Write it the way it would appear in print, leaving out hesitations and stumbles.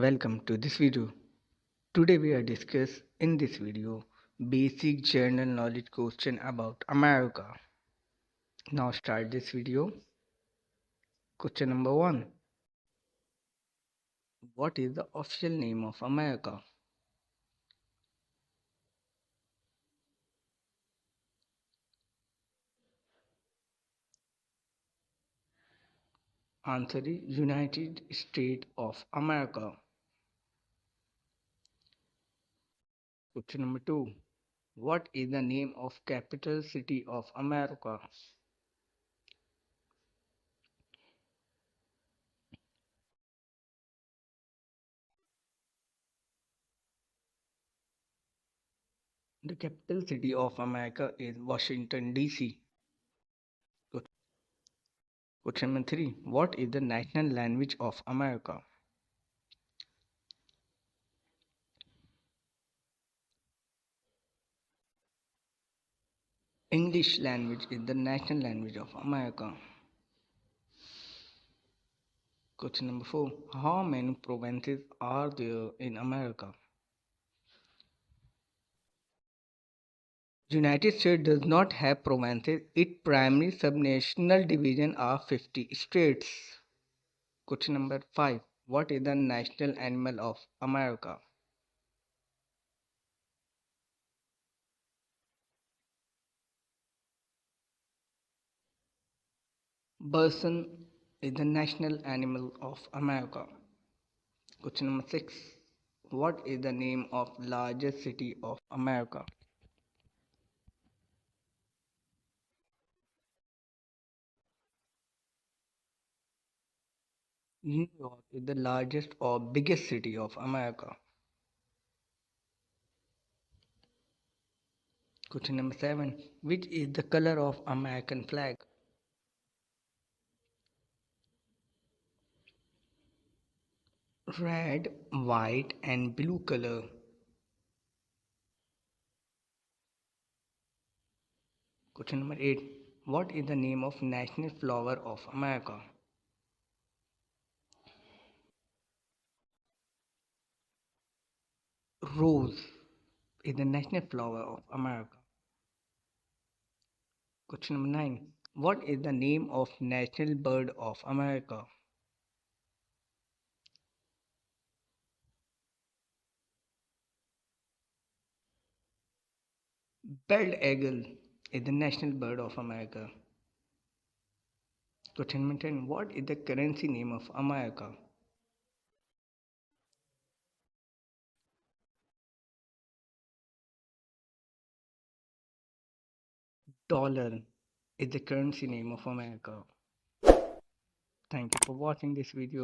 Welcome to this video. Today we are discuss in this video basic general knowledge question about America. Now start this video. Question number 1. What is the official name of America? Answer is United States of America. Question number 2. What is the name of capital city of America? The capital city of America is Washington DC. Question number 3. What is the national language of America? English language is the national language of America. Question number 4. How many provinces are there in America? United States does not have provinces. Its primary subnational division are 50 states. Question number 5. What is the national animal of America? Bison is the national animal of America. Question number 6. What is the name of largest city of America? New York is the largest or biggest city of America. Question number 7. Which is the color of American flag? Red, white and blue color. Question number 8. What is the name of national flower of America? Rose is the national flower of America. Question number 9. What is the name of national bird of America? Bald eagle is the national bird of America. Question number 10. What is the currency name of America? Dollar is the currency name of America. Thank you for watching this video.